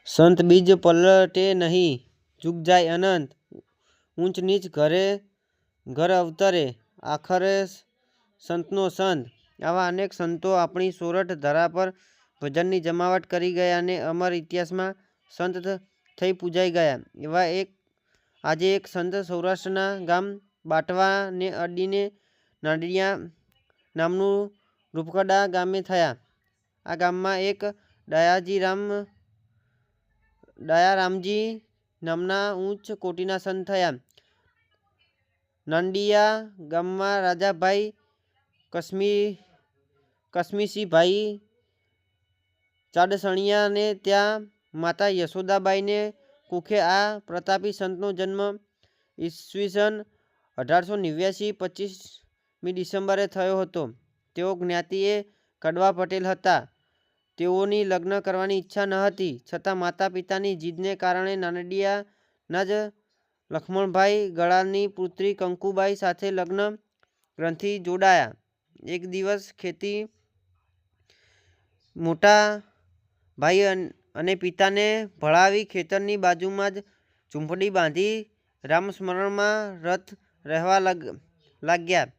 સંત બીજ પલટે નહીં, જુગ જાય અનંત, ઊંચ નીચ ઘર અવતરે, આખરે સંતનો સંત. આવા અનેક સંતો આપણી સોરઠ ધરા પર ભજનની જમાવટ કરી ગયા અને અમર ઇતિહાસમાં સંત થઈ પૂજાઈ ગયા. એવા આજે એક સંત સૌરાષ્ટ્રના ગામ બાટવાને અડીને નાડિયા નામનું રૂપકડા ગામે થયા. આ ગામમાં એક દયારામજી નામના ઉચ્ચ કોટીના સંત થયા. નાંડિયા ગામમાં રાજાભાઈ કસમીસીભાઈ ચાડસણિયા ને ત્યાં માતા યશોદાબાઈને કુખે આ પ્રતાપી સંતનો જન્મ ઈસવીસન 1889 25મી ડિસેમ્બરે થયો હતો. તેઓ જ્ઞાતિએ કડવા પટેલ હતા. તેઓની લગ્ન કરવાની ઈચ્છા ન હતી, છતાં માતા પિતાની જીદને કારણે નાનડિયાના જ લખમણભાઈ ગળાની પુત્રી કંકુબાઈ સાથે લગ્ન ગ્રંથિ જોડાયા. એક દિવસ ખેતી મોટા ભાઈ અને પિતાને ભળાવી ખેતરની બાજુમાં જ ઝૂંપડી બાંધી રામસ્મરણમાં રત રહેવા લાગ્યા.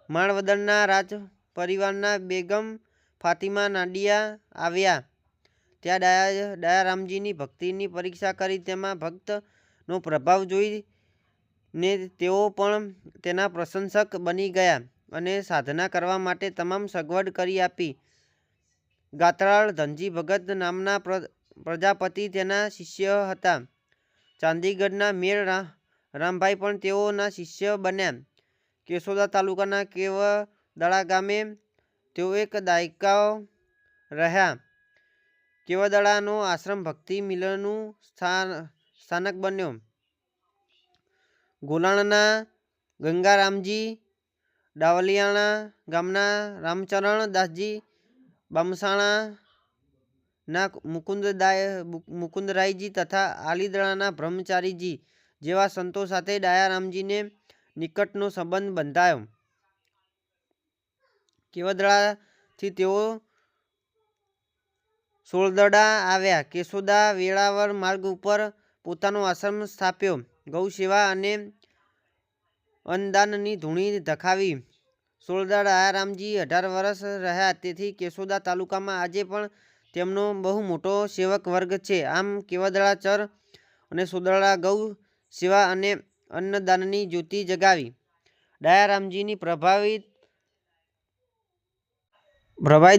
માળવદરના રાજ પરિવારના બેગમ ફાતિમા નાંડિયા આવ્યા. ત્યાં દયારામજીની ભક્તિની પરીક્ષા કરી તેમાં ભક્તનો પ્રભાવ જોઈને તેઓ પણ તેના પ્રશંસક બની ગયા અને સાધના કરવા માટે તમામ સગવડ કરી આપી. ગાત્રાળ ધનજી ભગત નામના પ્રજાપતિ તેના શિષ્ય હતા. ચાંદીગઢના મેળ રામભાઈ પણ તેઓના શિષ્ય બન્યા. કેશોદા તાલુકાના કેવદડા ગામે તેઓ એક દાયકો રહ્યા. કેવદડાનો આશ્રમ ભક્તિ મિલનનું સ્થાનક બન્યો. ગોલાણના ગંગારામજી, ડાવલિયાણા ગામના રામચરણ દાસજી, બામસાણાના મુકુંદરાયજી તથા આલીદડાના બ્રહ્મચારીજી જેવા સંતો સાથે દયારામજીને નિકટનો સંબંધ બંધાયો. કેવદડાથી તેઓ સોળદડા આવ્યા. કેશોદા વેળાવળ માર્ગ ઉપર પોતાનો આશ્રમ સ્થાપ્યો. ગૌ સેવા અને અન્નદાનની ધૂણી ધખાવી. સોળદડા દયારામજી 18 વર્ષ રહ્યા. તેથી કેશોદા તાલુકામાં આજે પણ તેમનો બહુ મોટો સેવક વર્ગ છે. આમ કેવદડા ચર અને સોળદડા ગૌ સેવા અને અન્નદાનની જ્યોતિ જગાવી. દયારામજીની પ્રભાવિત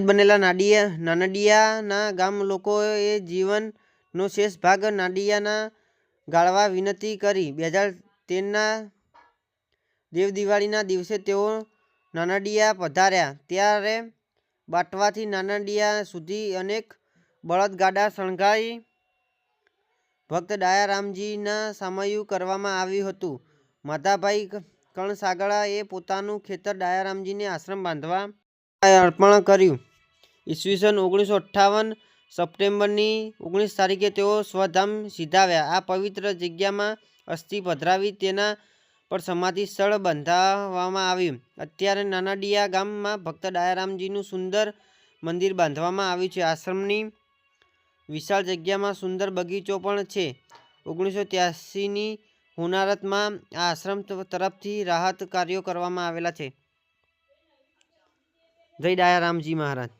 બનેલા નાનડિયાના ગામ લોકોએ જીવનનો શેષ ભાગ નાનડિયાના ગાળવા વિનંતી કરી. 2013ના દેવદિવાળીના દિવસે તેઓ નાનડિયા પધાર્યા. ત્યારે બાટવાથી નાનડિયા સુધી અનેક બળદગાડા શણગારી ભક્ત દયારામજીના સામૈયું કરવામાં આવ્યું હતું. માધાભાઈ કણસાગડા એ પોતાનું ખેતર દયારામજીને આશ્રમ બાંધવા અર્પણ કર્યું. ઈસવીસન 1958 સપ્ટેમ્બરની 19 તારીખે તેઓ સ્વધામ સિધાવ્યા. આ પવિત્ર જગ્યામાં અસ્થિ પધરાવી તેના પર સમાધિ સ્થળ બંધાવવામાં આવ્યું. અત્યારે નાનડિયા ગામમાં ભક્ત દયારામજીનું સુંદર મંદિર બાંધવામાં આવ્યું છે. આશ્રમની વિશાળ જગ્યામાં સુંદર બગીચો પણ છે. 1983ની હોનારતમાં આ આશ્રમ તરફથી રાહત કાર્યો કરવામાં આવેલા છે. જય દયારામજી મહારાજ.